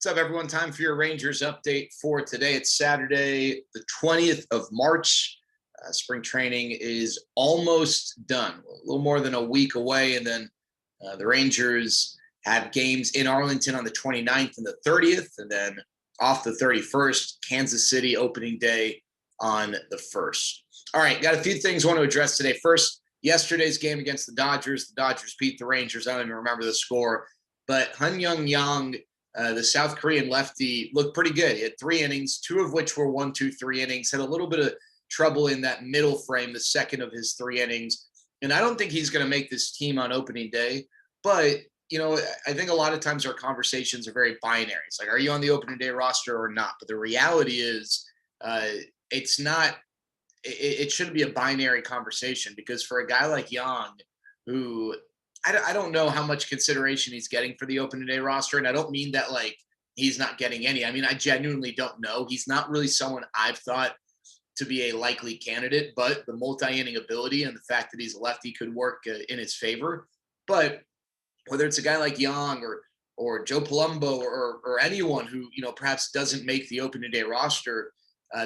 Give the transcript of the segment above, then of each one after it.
What's up, everyone? Time for your Rangers update for today. It's Saturday, the 20th of March. Spring training is almost done, a little more than a week away. And then the Rangers have games in Arlington on the 29th and the 30th. And then off the 31st, Kansas City opening day on the 1st. All right, got a few things I want to address today. First, yesterday's game against the Dodgers. The Dodgers beat the Rangers. I don't even remember the score. But Han-Young Yang, the South Korean lefty, looked pretty good. He had 3 innings, 2 of which were 1-2-3 innings, had a little bit of trouble in that middle frame, the second of his 3 innings. And I don't think he's going to make this team on opening day. But, I think a lot of times our conversations are very binary. It's like, are you on the opening day roster or not? But the reality is it's not – it shouldn't be a binary conversation, because for a guy like Yang, who – I don't know how much consideration he's getting for the opening day roster. And I don't mean that like he's not getting any. I mean, I genuinely don't know. He's not really someone I've thought to be a likely candidate, but the multi-inning ability and the fact that he's a lefty could work in his favor. But whether it's a guy like Young or Joe Palumbo or anyone who, perhaps doesn't make the opening day roster,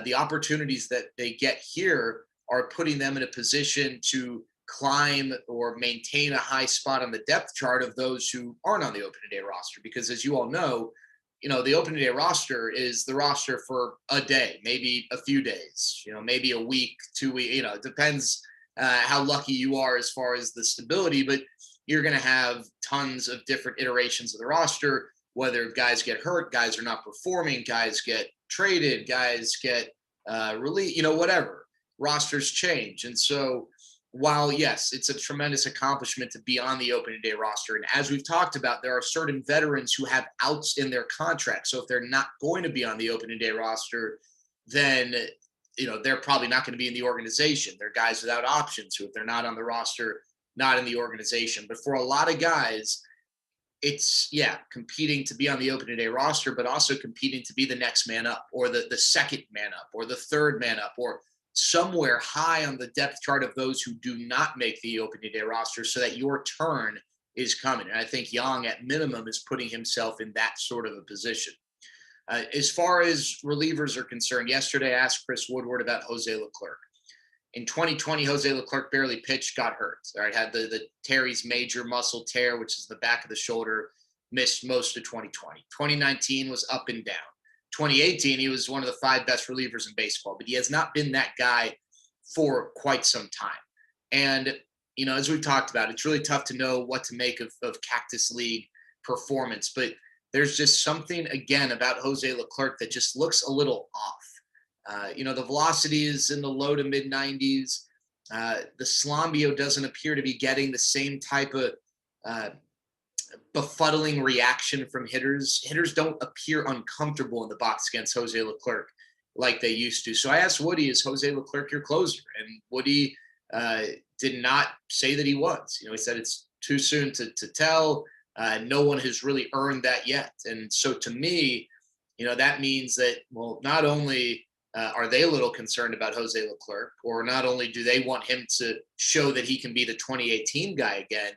the opportunities that they get here are putting them in a position to climb or maintain a high spot on the depth chart of those who aren't on the opening day roster. Because as you all know, the opening day roster is the roster for a day, maybe a few days, maybe a week, 2 weeks, it depends how lucky you are as far as the stability, but you're going to have tons of different iterations of the roster, whether guys get hurt, guys are not performing, guys get traded, guys get released, whatever. Rosters change. And so while, yes, it's a tremendous accomplishment to be on the opening day roster, and as we've talked about, there are certain veterans who have outs in their contract. So if they're not going to be on the opening day roster, then, they're probably not going to be in the organization. They're guys without options who, if they're not on the roster, not in the organization. But for a lot of guys, it's, competing to be on the opening day roster, but also competing to be the next man up, or the second man up, or the third man up, or somewhere high on the depth chart of those who do not make the opening day roster, so that your turn is coming. And I think Yang, at minimum, is putting himself in that sort of a position. As far as relievers are concerned, yesterday I asked Chris Woodward about Jose Leclerc. In 2020, Jose Leclerc barely pitched, got hurt. All right, had the teres major muscle tear, which is the back of the shoulder, missed most of 2020. 2019 was up and down. 2018, he was one of the 5 best relievers in baseball, but he has not been that guy for quite some time. And, as we've talked about, it's really tough to know what to make of Cactus League performance, but there's just something, again, about Jose Leclerc that just looks a little off. The velocity is in the low to mid 90s. The Slambio doesn't appear to be getting the same type of befuddling reaction from hitters. Hitters don't appear uncomfortable in the box against Jose Leclerc like they used to. So I asked Woody, is Jose Leclerc your closer? And Woody did not say that he was. He said it's too soon to tell. No one has really earned that yet. And so to me, that means that, well, not only are they a little concerned about Jose Leclerc, or not only do they want him to show that he can be the 2018 guy again,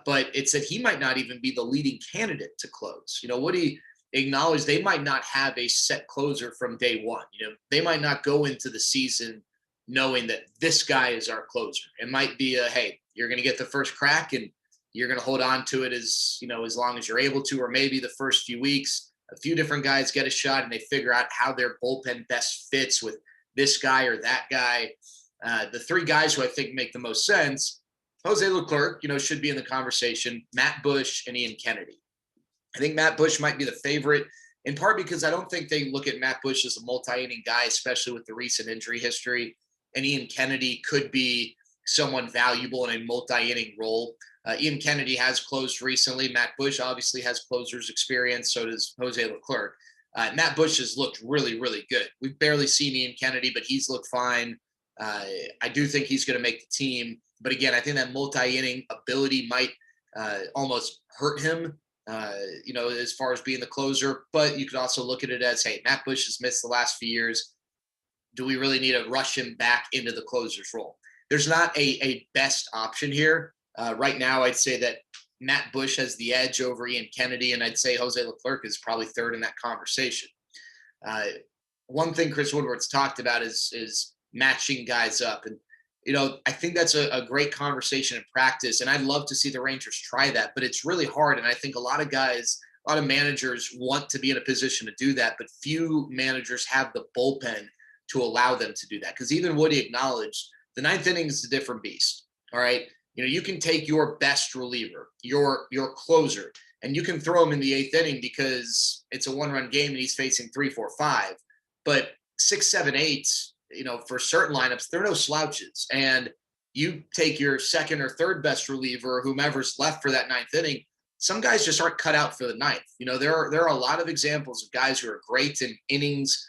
but it's that he might not even be the leading candidate to close. Woody acknowledged they might not have a set closer from day one. They might not go into the season knowing that this guy is our closer. It might be hey, you're going to get the first crack and you're going to hold on to it as long as you're able to, or maybe the first few weeks, a few different guys get a shot and they figure out how their bullpen best fits with this guy or that guy. The 3 guys who I think make the most sense, Jose Leclerc, should be in the conversation, Matt Bush and Ian Kennedy. I think Matt Bush might be the favorite, in part because I don't think they look at Matt Bush as a multi-inning guy, especially with the recent injury history. And Ian Kennedy could be someone valuable in a multi-inning role. Ian Kennedy has closed recently. Matt Bush obviously has closer's experience. So does Jose Leclerc. Matt Bush has looked really, really good. We've barely seen Ian Kennedy, but he's looked fine. I do think he's going to make the team. But again, I think that multi-inning ability might almost hurt him, as far as being the closer. But you could also look at it as, hey, Matt Bush has missed the last few years. Do we really need to rush him back into the closer's role? There's not a best option here. Right now, I'd say that Matt Bush has the edge over Ian Kennedy, and I'd say Jose Leclerc is probably third in that conversation. Uh, One thing Chris Woodward's talked about is matching guys up, and I think that's a great conversation in practice, and I'd love to see the Rangers try that, but it's really hard, and I think a lot of guys, a lot of managers want to be in a position to do that, but few managers have the bullpen to allow them to do that. Because even Woody acknowledged the ninth inning is a different beast. All right, you can take your best reliever, your closer, and you can throw him in the eighth inning because it's a one-run game and he's facing 3, 4, 5. But 6, 7, 8, for certain lineups, they're no slouches. And you take your second or third best reliever, whomever's left for that ninth inning. Some guys just aren't cut out for the ninth. There are a lot of examples of guys who are great in innings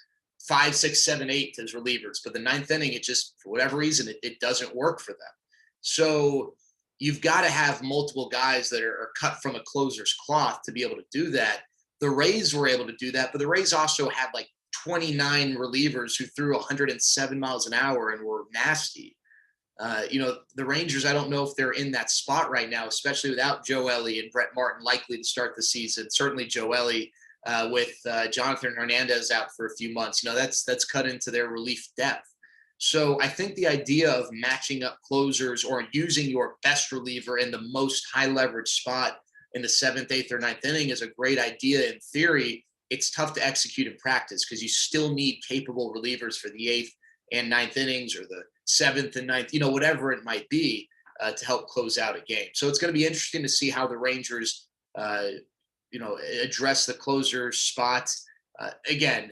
5, 6, 7, 8 as relievers, but the ninth inning, it just, for whatever reason, it doesn't work for them. So you've got to have multiple guys that are cut from a closer's cloth to be able to do that. The Rays were able to do that, but the Rays also had like 29 relievers who threw 107 miles an hour and were nasty. The Rangers, I don't know if they're in that spot right now, especially without Joe Ellie and Brett Martin likely to start the season. Certainly Joe Ellie with Jonathan Hernandez out for a few months. That's cut into their relief depth. So I think the idea of matching up closers or using your best reliever in the most high leverage spot in the 7th, 8th, or 9th inning is a great idea in theory. It's tough to execute in practice because you still need capable relievers for the 8th and 9th innings or the 7th and 9th, whatever it might be to help close out a game. So it's going to be interesting to see how the Rangers, address the closer spot. Again,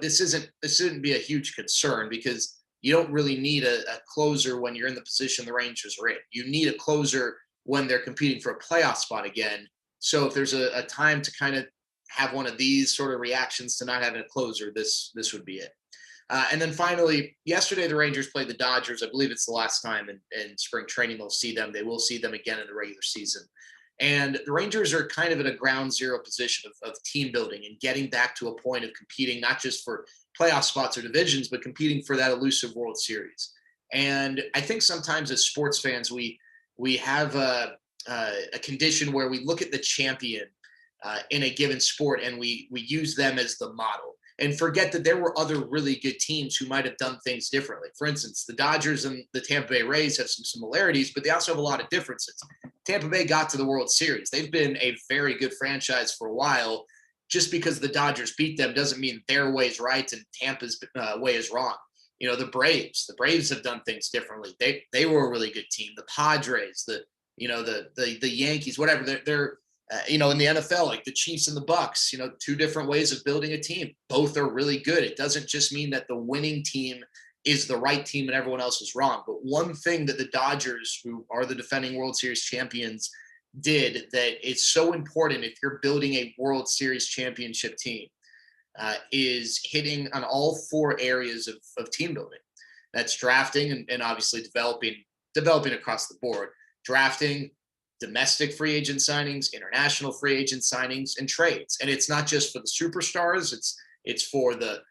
this shouldn't be a huge concern because you don't really need a closer when you're in the position the Rangers are in. You need a closer when they're competing for a playoff spot again. So if there's a time to kind of have one of these sort of reactions to not having a closer, this would be it. And then finally, yesterday the Rangers played the Dodgers. I believe it's the last time in spring training they'll see them. They will see them again in the regular season. And the Rangers are kind of in a ground zero position of team building and getting back to a point of competing, not just for playoff spots or divisions, but competing for that elusive World Series. And I think sometimes as sports fans, we have a condition where we look at the champion in a given sport and we use them as the model and forget that there were other really good teams who might have done things differently. For instance, the Dodgers and the Tampa Bay Rays have some similarities, but they also have a lot of differences. Tampa Bay got to the World Series. They've been a very good franchise for a while. Just because the Dodgers beat them doesn't mean their way is right and Tampa's way is wrong. The Braves have done things differently. They were a really good team. The Padres, the Yankees, whatever. They're in the NFL, like the Chiefs and the Bucks, two different ways of building a team. Both are really good. It doesn't just mean that the winning team is the right team and everyone else is wrong. But one thing that the Dodgers, who are the defending World Series champions, did that is so important if you're building a World Series championship team is hitting on all 4 areas of team building. That's drafting and obviously developing across the board. Drafting, domestic free agent signings, international free agent signings, and trades. And it's not just for the superstars. It's for the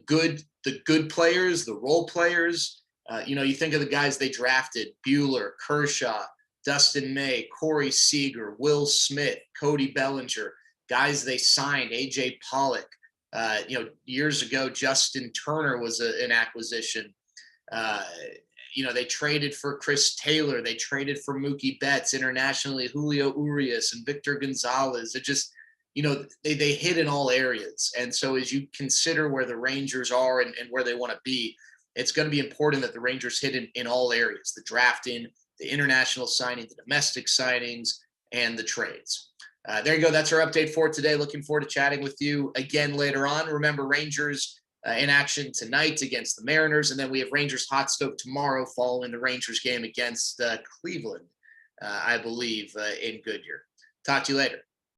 good players, the role players. You think of the guys they drafted: Buehler, Kershaw, Dustin May, Corey Seager, Will Smith, Cody Bellinger. Guys they signed: AJ Pollock. Years ago, Justin Turner was an acquisition. They traded for Chris Taylor. They traded for Mookie Betts internationally, Julio Urias and Victor Gonzalez. It just, they hit in all areas. And so as you consider where the Rangers are and where they want to be, it's going to be important that the Rangers hit in all areas: the drafting, the international signing, the domestic signings, and the trades. There you go. That's our update for today. Looking forward to chatting with you again later on. Remember, Rangers in action tonight against the Mariners, and then we have Rangers hot stove tomorrow following the Rangers game against Cleveland, I believe, in Goodyear. Talk to you later.